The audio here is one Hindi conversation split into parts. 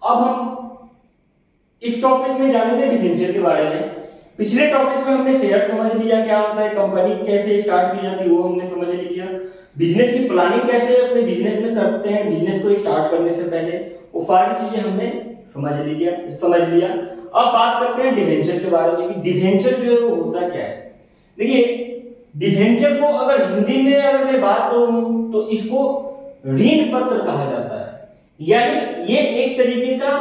अब हम इस टॉपिक में जानेंगे डिवेंचर के बारे में। पिछले टॉपिक में हमने शेयर समझ लिया, क्या होता है, कंपनी कैसे स्टार्ट की जाती है वो हमने समझ लिया, बिजनेस की प्लानिंग कैसे अपने बिजनेस में करते हैं बिजनेस को स्टार्ट करने से पहले, वो सारी चीजें हमने समझ लिया। अब बात करते हैं डिवेंचर के बारे में कि डिवेंचर जो है वो होता क्या है। देखिए, डिवेंचर को अगर हिंदी में अगर मैं बात करूं तो इसको ऋण पत्र कहा जाता है। यानी ये एक तरीके का,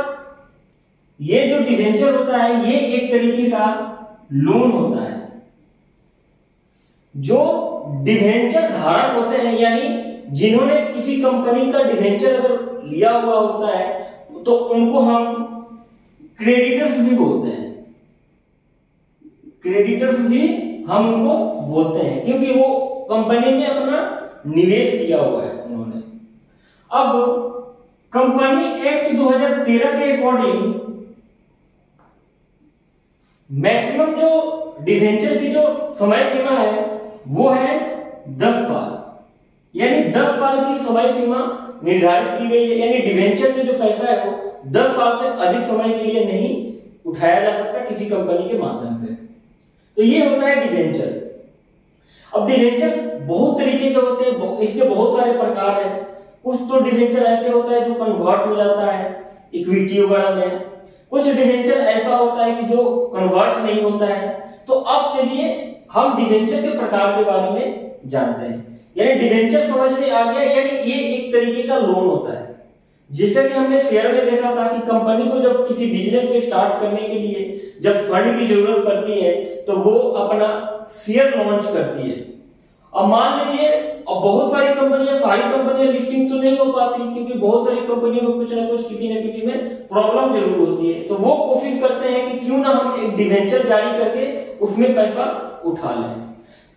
ये जो डिवेंचर होता है ये एक तरीके का लोन होता है। जो डिवेंचर धारक होते हैं, यानी जिन्होंने किसी कंपनी का डिवेंचर अगर लिया हुआ होता है तो उनको हम क्रेडिटर्स भी बोलते हैं। क्रेडिटर्स भी हम उनको बोलते हैं क्योंकि वो कंपनी में अपना निवेश किया हुआ है उन्होंने। अब कंपनी एक्ट 2013 के अकॉर्डिंग मैक्सिमम जो डिवेंचर की जो समय सीमा है वो है 10 साल, यानी 10 साल की समय सीमा निर्धारित की गई है। यानी डिवेंचर में जो पैसा है वो 10 साल से अधिक समय के लिए नहीं उठाया जा सकता किसी कंपनी के माध्यम से। तो ये होता है डिवेंचर। अब डिवेंचर बहुत तरीके के होते हैं, इसके बहुत सारे प्रकार हैं। कुछ तो डिवेंचर ऐसे होता है जो कन्वर्ट हो जाता है इक्विटी वगैरह में, कुछ डिवेंचर ऐसा होता है कि जो कन्वर्ट नहीं होता है। तो अब चलिए हम डिवेंचर के प्रकार के बारे में जानते हैं। यानी डिवेंचर समझ में आ गया, यानी ये एक तरीके का लोन होता है। जैसे कि हमने शेयर में देखा था कि कंपनी को जब किसी बिजनेस को स्टार्ट करने के लिए जब फंड की जरूरत पड़ती है तो वो अपना शेयर लॉन्च करती है। अब मान लीजिए, अब बहुत सारी कंपनियां लिस्टिंग तो नहीं हो पाती क्योंकि बहुत सारी कंपनियों में कुछ ना कुछ किसी न किसी में प्रॉब्लम जरूर होती है। तो वो कोशिश करते हैं कि क्यों ना हम एक डिवेंचर जारी करके उसमें पैसा उठा लें।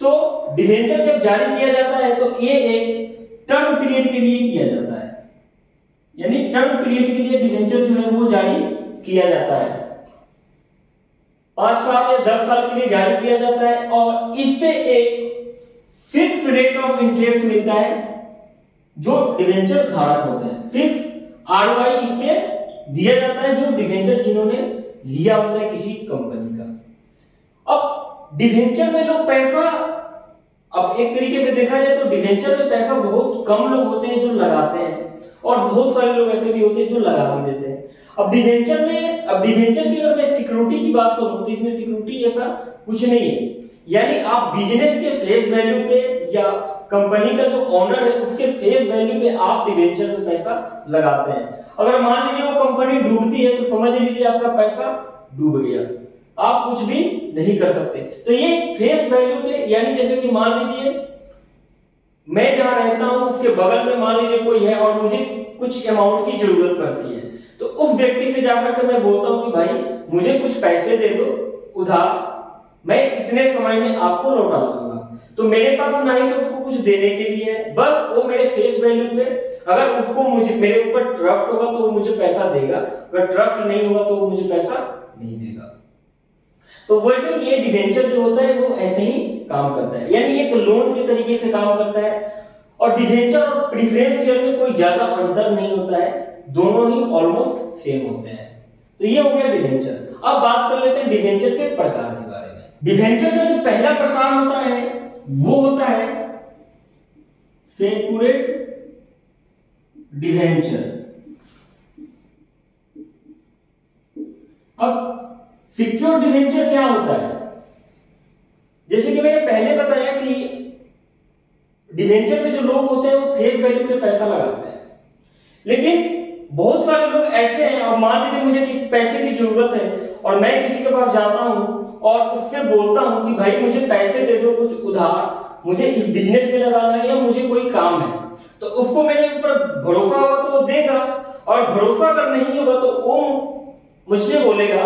तो डिवेंचर जब जारी किया जाता है तो ये एक टर्म पीरियड के लिए किया जाता है। यानी टर्म पीरियड के लिए डिवेंचर जो है वो जारी किया जाता है। 5 साल या 10 साल के लिए जारी किया जाता है और इस पे एक फिक्स रेट ऑफ इंटरेस्ट मिलता है जो डिवेंचर धारक होते हैं। फिक्स आरओआई इसमें दिया जाता है जो डिवेंचर जिन्होंने लिया होता है किसी कंपनी का। अब डिवेंचर में लोग पैसा, अब एक तरीके से देखा जाए तो डिवेंचर में पैसा बहुत कम लोग होते हैं जो लगाते हैं और बहुत सारे लोग ऐसे भी होते हैं जो लगा भी देते हैं। अब डिवेंचर की अगर मैं सिक्योरिटी की बात करूं तो इसमें सिक्योरिटी ऐसा कुछ नहीं है। यानी आप बिजनेस के फेस वैल्यू पे या कंपनी का जो ओनर है उसके फेस वैल्यू पे आप डिवेंचर में पैसा लगाते हैं। अगर मान लीजिए वो कंपनी डूबती है तो समझ लीजिए आपका पैसा डूब गया, आप कुछ भी नहीं कर सकते। तो ये फेस वैल्यू पे, यानी जैसे कि मान लीजिए मैं जहां रहता हूं उसके बगल में मान लीजिए कोई है और मुझे कुछ अमाउंट की जरूरत पड़ती है तो उस व्यक्ति से जाकर के मैं बोलता हूं कि भाई मुझे कुछ पैसे दे दो उधार, मैं इतने समय में आपको लौटा दूंगा। तो मेरे पास ना ही तो उसको कुछ देने के लिए है, बस वो मेरे फेस वैल्यू पे, अगर उसको मुझे मेरे ऊपर ट्रस्ट होगा तो वो मुझे पैसा देगा, अगर ट्रस्ट नहीं होगा तो वो मुझे पैसा नहीं देगा। तो वैसे ये डिवेंचर जो होता है वो ऐसे ही काम करता है, यानी एक लोन के तरीके से काम करता है। और डिवेंचर और प्रेफरेंस शेयर में कोई ज्यादा अंतर नहीं होता है, दोनों ही ऑलमोस्ट सेम होते हैं। तो ये हो गया डिवेंचर। अब बात कर लेते हैं डिवेंचर के प्रकार के बारे में। डिवेंचर का जो पहला प्रकार होता है वो होता है सेक्यूर्ड डिवेंचर। अब सिक्योर्ड डिवेंचर क्या होता है? जैसे कि मैंने पहले बताया कि डिवेंचर में जो लोग होते हैं वो फेस वैल्यू पे पैसा लगाते हैं, लेकिन बहुत सारे लोग ऐसे हैं, अब मान लीजिए मुझे पैसे की जरूरत है और मैं किसी के पास जाता हूं और उससे बोलता हूं कि भाई मुझे पैसे दे दो कुछ उधार, मुझे इस बिजनेस में लगाना है या मुझे कोई काम है। तो उसको मेरे ऊपर भरोसा होगा तो वो देगा, और भरोसा अगर नहीं होगा तो वो मुझसे बोलेगा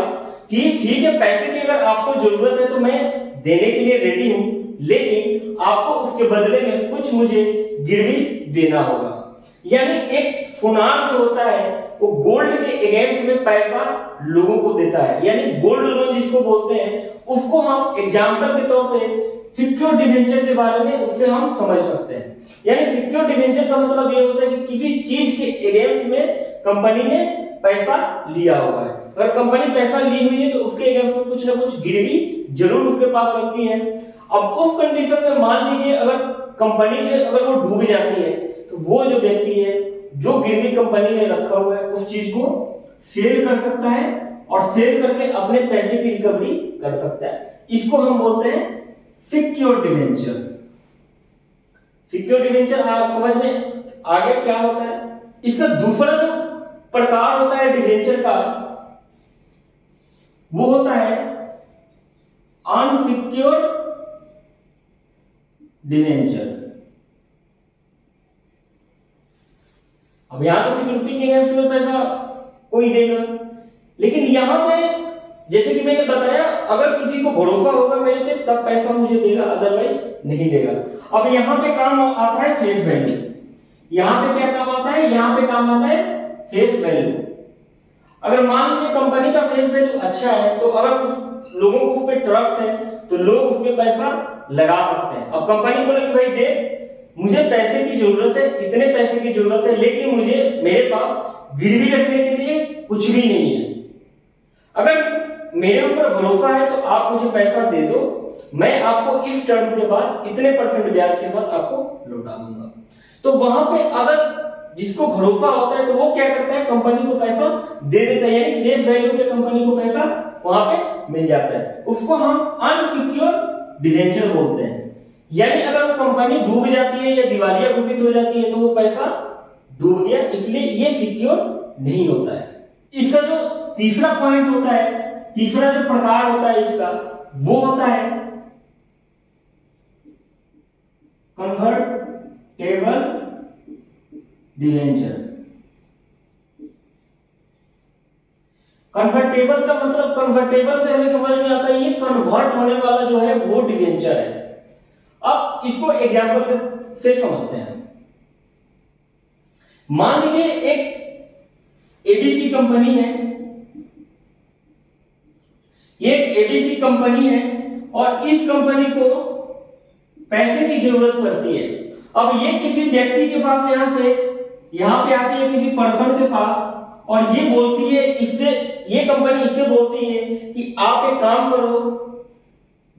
कि ठीक है, पैसे की अगर आपको जरूरत है तो मैं देने के लिए रेडी हूं, लेकिन आपको उसके बदले में कुछ मुझे गिरवी देना होगा। यानी एक सुनार जो होता है वो गोल्ड के अगेंस्ट में पैसा लोगों को देता है, यानी गोल्ड लोन जिसको बोलते हैं, उसको हम एग्जांपल के तौर पे सिक्योर्ड डिवेंचर के बारे में उससे हम समझ सकते हैं। यानी सिक्योर्ड डिवेंचर का मतलब ये होता है कि किसी चीज के अगेंस्ट में कंपनी ने पैसा लिया हुआ है। अगर कंपनी पैसा ली हुई है तो उसके अगेंस्ट में कुछ ना कुछ गिरवी जरूर उसके पास रखी है। अब उस कंडीशन में मान लीजिए अगर कंपनी जो अगर वो डूब जाती है तो वो जो व्यक्ति है जो गिरवी कंपनी ने रखा हुआ है उस चीज को सेल कर सकता है और सेल करके अपने पैसे की रिकवरी कर सकता है। इसको हम बोलते हैं सिक्योर्ड डिवेंचर। सिक्योर्ड डिवेंचर आप समझ में आगे क्या होता है। इसका दूसरा जो प्रकार होता है डिवेंचर का वो होता है अनसिक्योर्ड डिवेंचर। अब यहां तो सिक्योरिटी के अगेंस्ट में पैसा कोई देगा, लेकिन यहां पे जैसे कि मैंने बताया अगर किसी को भरोसा होगा मेरे पे तब पैसा मुझे देगा, अदरवाइज नहीं देगा। अब यहां पे काम आता है फेस वैल्यू। यहां पे क्या काम आता है, यहां पे काम आता है फेस वैल्यू। अगर मान लीजिए कंपनी का फेस वैल्यू अच्छा है तो अगर उस लोगों को उस पर ट्रस्ट है तो लोग उस पर पैसा लगा सकते हैं। अब कंपनी बोले कि भाई देख मुझे पैसे की जरूरत है, इतने पैसे की जरूरत है, लेकिन मुझे मेरे पास गिरवी रखने के लिए कुछ भी नहीं है। अगर मेरे ऊपर भरोसा है तो आप मुझे पैसा दे दो, मैं आपको इस टर्म के बाद इतने % ब्याज के साथ आपको लौटा दूंगा। तो वहां पे अगर जिसको भरोसा होता है तो वो क्या करता है, कंपनी को पैसा दे देता है, यानी फेस वैल्यू पे कंपनी को पैसा वहां पे मिल जाता है। उसको हम अनसिक्योर्ड डिवेंचर बोलते हैं। यानी अगर वो कंपनी डूब जाती है या दिवालिया घोषित हो जाती है तो वो पैसा डूब गया, इसलिए ये सिक्योर नहीं होता है। इसका जो तीसरा पॉइंट होता है, तीसरा जो प्रकार होता है इसका वो होता है कन्वर्टेबल डिवेंचर। कन्वर्टेबल का मतलब कन्वर्टेबल से हमें समझ में आता है ये कन्वर्ट होने वाला जो है वो डिवेंचर है। अब इसको एग्जांपल से समझते हैं। मान लीजिए एक एबीसी कंपनी है, ये एक एबीसी कंपनी है और इस कंपनी को पैसे की जरूरत पड़ती है। अब ये किसी व्यक्ति के पास यहां पे आती है किसी पर्सन के पास और ये बोलती है इससे, ये कंपनी इससे बोलती है कि आप एक काम करो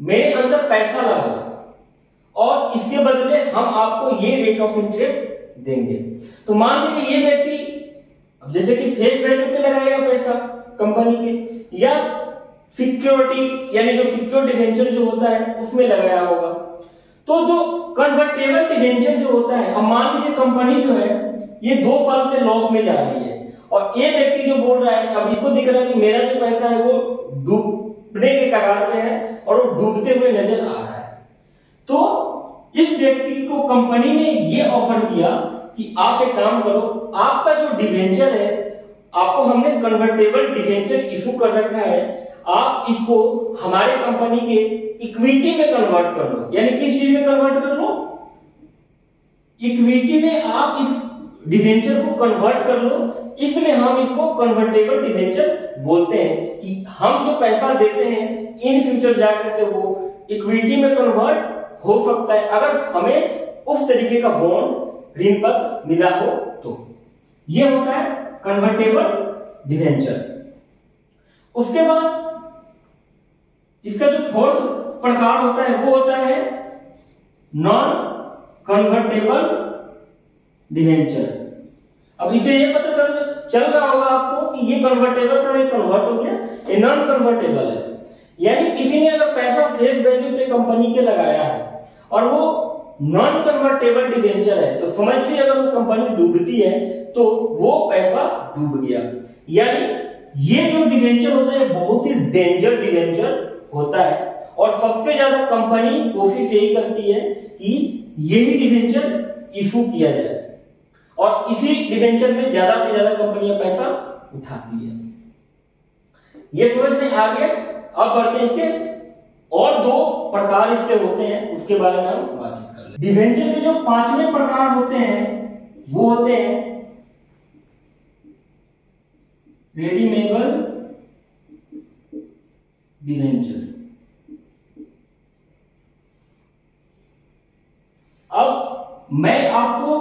मेरे अंदर पैसा लगाओ और इसके बदले हम आपको ये रेट ऑफ इंटरेस्ट देंगे। तो मान लीजिए ये व्यक्ति जैसे कि फेस वैल्यू पे लगाएगा पैसा कंपनी के, या सिक्योरिटी यानी जो सिक्योर डिवेंचर जो होता है उसमें लगाया होगा। तो जो कन्वर्टेबल डिवेंचर जो होता है, अब मान लीजिए कंपनी जो है ये 2 साल से लॉस में जा रही है और ये व्यक्ति जो बोल रहा है, अब इसको दिख रहा है कि मेरा जो पैसा है वो डूबने के कगार पे है और वो डूबते हुए नजर आ रहा है। तो इस व्यक्ति को कंपनी ने ये ऑफर किया कि आप एक काम करो, आपका जो डिवेंचर है आपको हमने कन्वर्टेबल डिवेंचर इशू कर रखा है, आप इसको हमारे कंपनी के इक्विटी में कन्वर्ट कर लो। यानी किस चीज में कन्वर्ट कर लो, इक्विटी में आप इस डिवेंचर को कन्वर्ट कर लो। इसलिए हम इसको कन्वर्टेबल डिवेंचर बोलते हैं कि हम जो पैसा देते हैं इन फ्यूचर जाकर के वो इक्विटी में कन्वर्ट हो सकता है अगर हमें उस तरीके का बॉन्ड ऋण पत्र मिला हो तो। ये होता है कन्वर्टेबल डिवेंचर। उसके बाद इसका जो फोर्थ प्रकार होता है वो होता है नॉन कन्वर्टेबल डिवेंचर। अब इसे ये पता चल रहा होगा आपको कि ये कन्वर्टेबल था, ये कन्वर्ट हो गया, ये नॉन कन्वर्टेबल है। यानी किसी ने अगर पैसा फेस वैल्यू पे कंपनी के लगाया है और वो नॉन कन्वर्टेबल डिवेंचर है तो समझ लीजिए अगर वो कंपनी डूबती है तो वो पैसा डूब गया। यानी ये जो डिवेंचर होता है बहुत ही डेंजर डिवेंचर होता है और सबसे ज्यादा कंपनी कोशिश यही करती है कि यही डिवेंचर इशू किया जाए और इसी डिवेंचर में ज्यादा से ज्यादा कंपनियां पैसा उठाती है। ये समझ में आ गया। अब बढ़ते हैं इसके और 2 प्रकार इसके होते हैं, उसके बारे में हम बातचीत कर लेंगे। डिवेंचर के जो 5वें प्रकार होते हैं वो होते हैं रेडीमेबल डिवेंचर। अब मैं आपको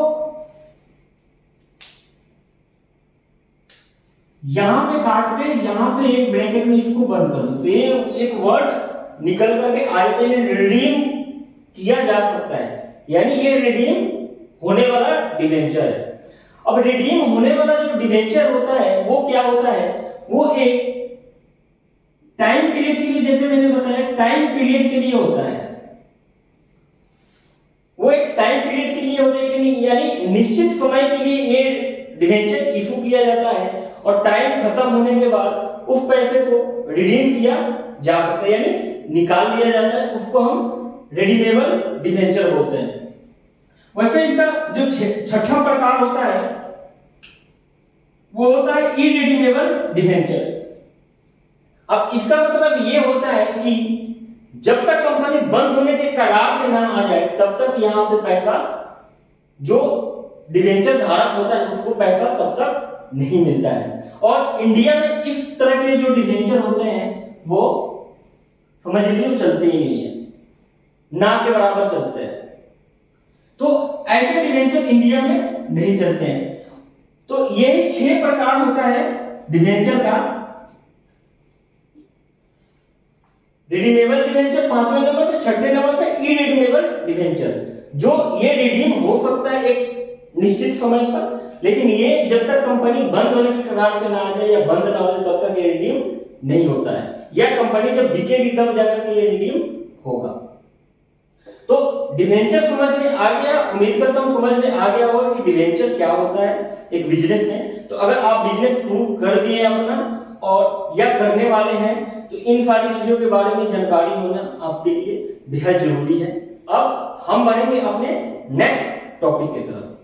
यहां पे काट के यहां पे एक ब्रैकेट में इसको बंद कर दो, तो ये एक वर्ड निकल करके आ जाता है, रिडीम किया जा सकता है, यानी ये रिडीम होने वाला डिवेंचर है। अब रिडीम होने वाला जो डिवेंचर होता है वो क्या होता है, वो एक टाइम पीरियड के लिए, जैसे मैंने बताया टाइम पीरियड के लिए होता है, वो एक टाइम पीरियड के लिए होता है कि नहीं, यानी निश्चित समय के लिए ये डिवेंचर इशू किया जाता है और टाइम खत्म होने के बाद उस पैसे को रिडीम किया जा सकता है, यानी निकाल लिया जाता है, उसको हम रिडीमेबल डिवेंचर बोलते हैं। वैसे इसका जो छठा प्रकार होता है वो होता है इरिडीमेबल डिवेंचर। अब इसका मतलब ये होता है कि जब तक कंपनी बंद होने के कगार पे ना आ जाए तब तक यहां से पैसा, जो डिवेंचर धारक होता है उसको पैसा तब तक नहीं मिलता है। और इंडिया में इस तरह के जो डिवेंचर होते हैं वो समझ लीजिए चलते ही नहीं है, ना के बराबर चलते हैं, तो ऐसे डिवेंचर इंडिया में नहीं चलते हैं। तो यही 6 प्रकार होता है डिवेंचर का। रिडीमेबल डिवेंचर 5वें नंबर पे, 6ठे नंबर पे इरिडीमेबल डिवेंचर, जो ये रिडीम हो सकता है एक निश्चित समय पर, लेकिन ये जब तक कंपनी बंद होने के कगार पे ना आ जाए या बंद ना हो जाए तब तक ये रिडीम नहीं होता है, या कंपनी जब बिकेगी तब जाकर के ये रिडीम होगा। तो डिवेंचर समझ में आ गया, उम्मीद करता हूं समझ में आ गया होगा कि डिवेंचर क्या होता है एक बिजनेस में। तो अगर आप बिजनेस शुरू कर दिए अपना और या करने वाले हैं तो इन सारी चीजों के बारे में जानकारी होना आपके लिए बेहद जरूरी है। अब हम बढ़ेंगे अपने नेक्स्ट टॉपिक की तरफ।